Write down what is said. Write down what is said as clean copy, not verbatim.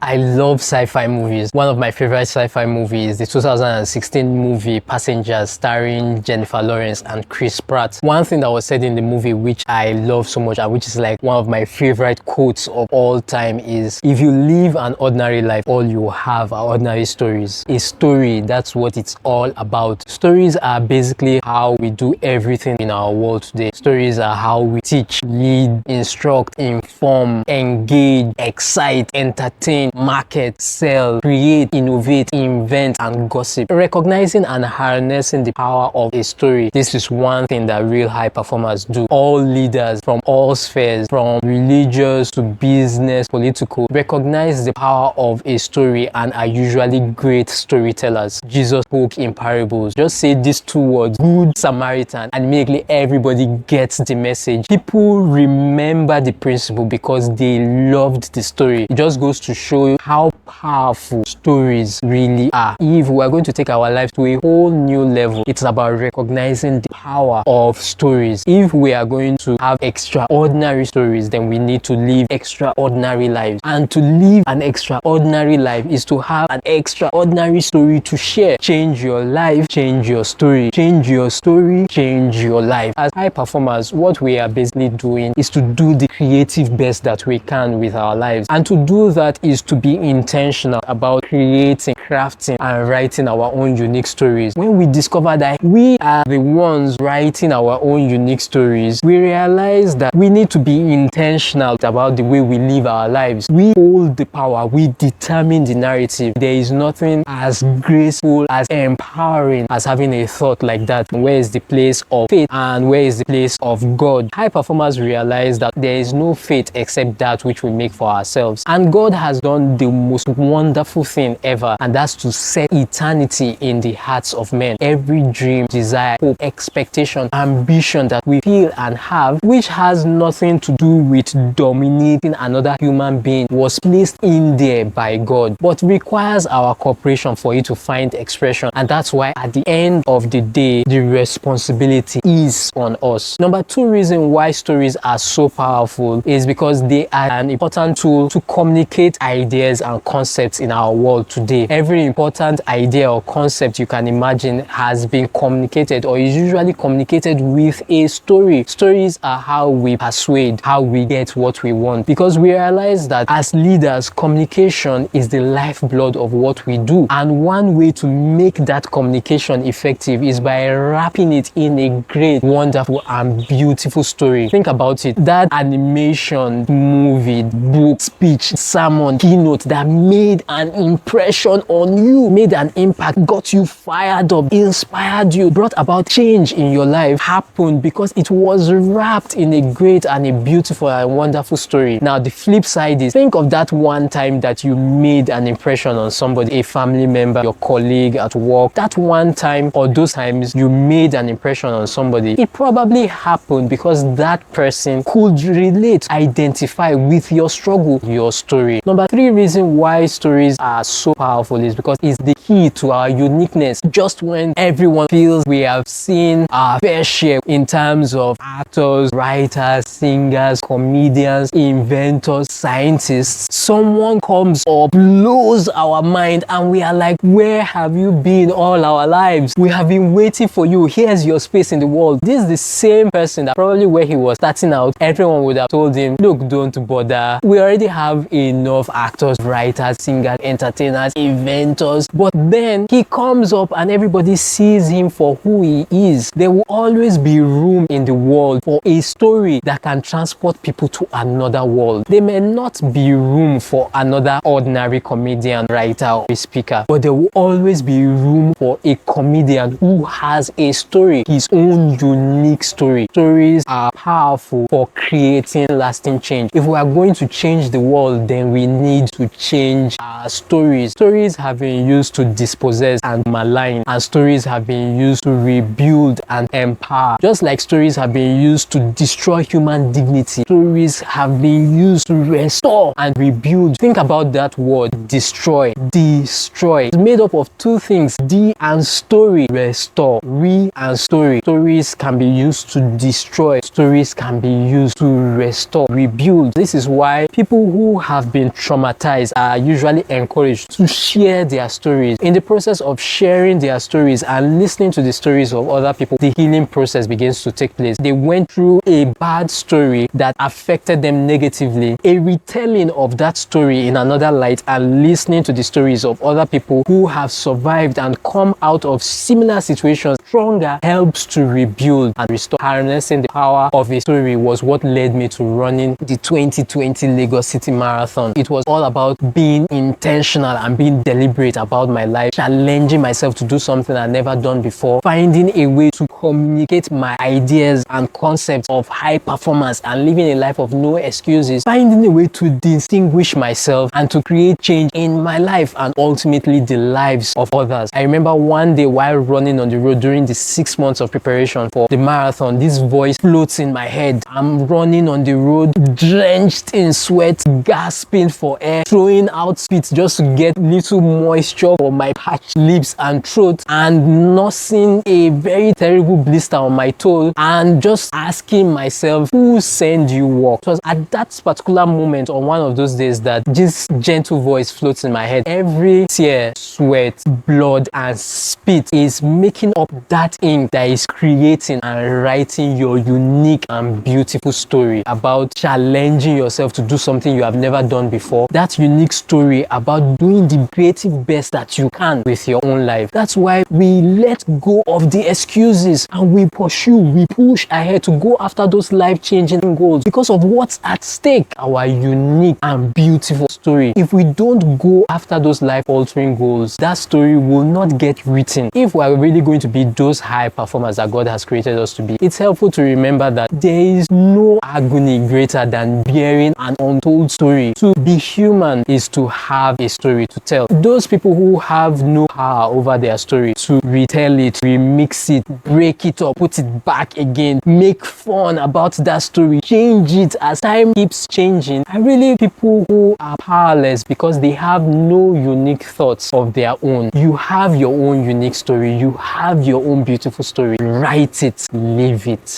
I love sci-fi movies. One of my favorite sci-fi movies is the 2016 movie Passengers, starring Jennifer Lawrence and Chris Pratt. One thing that was said in the movie which I love so much and which is like one of my favorite quotes of all time is, if you live an ordinary life, all you have are ordinary stories. A story, that's what it's all about. Stories are basically how we do everything in our world today. Stories are how we teach, lead, instruct, inform, engage, excite, entertain, market, sell, create, innovate, invent, and gossip. Recognizing and harnessing the power of a story. This is one thing that real high performers do. All leaders from all spheres, from religious to business, political, recognize the power of a story and are usually great storytellers. Jesus spoke in parables. Just say these two words, Good Samaritan, and immediately everybody gets the message. People remember the principle because they loved the story. It just goes to show you how powerful stories really are. If we are going to take our life to a whole new level, it's about recognizing the power of stories. If we are going to have extraordinary stories, then we need to live extraordinary lives. And to live an extraordinary life is to have an extraordinary story to share. Change your life, change your story. Change your story, change your life. As high performers, what we are basically doing is to do the creative best that we can with our lives. And to do that is to be intentional about creating, crafting, and writing our own unique stories. When we discover that we are the ones writing our own unique stories, we realize that we need to be intentional about the way we live our lives. We hold the power, we determine the narrative. There is nothing as graceful, as empowering as having a thought like that. Where is the place of faith and where is the place of God? High performers realize that there is no faith except that which we make for ourselves. And God has done the most wonderful thing ever, and that's to set eternity in the hearts of men. Every dream, desire, hope, expectation, ambition that we feel and have, which has nothing to do with dominating another human being, was placed in there by God, but requires our cooperation for it to find expression. And that's why at the end of the day, the responsibility is on us. Number two reason why stories are so powerful is because they are an important tool to communicate ideas and concepts in our world today. Every important idea or concept you can imagine has been communicated or is usually communicated with a story. Stories are how we persuade, how we get what we want, because we realize that as leaders, communication is the lifeblood of what we do. And one way to make that communication effective is by wrapping it in a great, wonderful, and beautiful story. Think about it. That animation, movie, book, speech, sermon, keynote that made an impression on you, made an impact, got you fired up, inspired you, brought about change in your life, happened because it was wrapped in a great and a beautiful and wonderful story. Now, the flip side is, think of that one time that you made an impression on somebody, a family member, your colleague at work. That one time or those times you made an impression on somebody, it probably happened because that person could relate, identify with your struggle, your story. Number three reason why stories are so powerful is because it's the key to our uniqueness. Just when everyone feels we have seen our fair share in terms of actors, writers, singers, comedians, inventors, scientists, someone comes or blows our mind and we are like, where have you been all our lives? We have been waiting for you. Here's your space in the world. This is the same person that probably where he was starting out, everyone would have told him, look, don't bother. We already have enough actors, writers, singers, entertainers, inventors. But then he comes up and everybody sees him for who he is. There will always be room in the world for a story that can transport people to another world. There may not be room for another ordinary comedian, writer, or speaker, but there will always be room for a comedian who has a story, his own unique story. Stories are powerful for creating lasting change. If we are going to change the world, then we need to change our stories. Stories have been used to dispossess and malign, and stories have been used to rebuild and empower. Just like stories have been used to destroy human dignity, stories have been used to restore and rebuild. Think about that word, destroy. Destroy. It's made up of two things, D and story. Restore. Re and story. Stories can be used to destroy. Stories can be used to restore, rebuild. This is why people who have been traumatized advertised, are usually encouraged to share their stories. In the process of sharing their stories and listening to the stories of other people, the healing process begins to take place. They went through a bad story that affected them negatively, a retelling of that story in another light, and listening to the stories of other people who have survived and come out of similar situations stronger helps to rebuild and restore. Harnessing the power of a story was what led me to running the 2020 Lagos City Marathon. It was all about being intentional and being deliberate about my life, challenging myself to do something I'd never done before, finding a way to communicate my ideas and concepts of high performance and living a life of no excuses, finding a way to distinguish myself and to create change in my life and ultimately the lives of others. I remember one day while running on the road during the 6 months of preparation for the marathon, this voice floats in my head. I'm running on the road, drenched in sweat, gasping for air, throwing out spit just to get little moisture for my parched lips and throat, and nursing a very terrible blister on my toe, and just asking myself, who sent you work? It was at that particular moment on one of those days that this gentle voice floats in my head. Every tear, sweat, blood, and spit is making up that ink that is creating and writing your unique and beautiful story about challenging yourself to do something you have never done before. That unique story about doing the creative best that you can with your own life. That's why we let go of the excuses and we pursue, we push ahead to go after those life-changing goals because of what's at stake, our unique and beautiful story. If we don't go after those life-altering goals, that story will not get written. If we are really going to be those high performers that God has created us to be, it's helpful to remember that there is no agony greater than bearing an untold story. To be human is to have a story to tell. Those people who have no power over their story, to retell it, remix it, break it up, put it back again, make fun about that story, change it as time keeps changing, are really people who are powerless because they have no unique thoughts of their own. You have your own unique story. You have your own beautiful story. Write it, live it.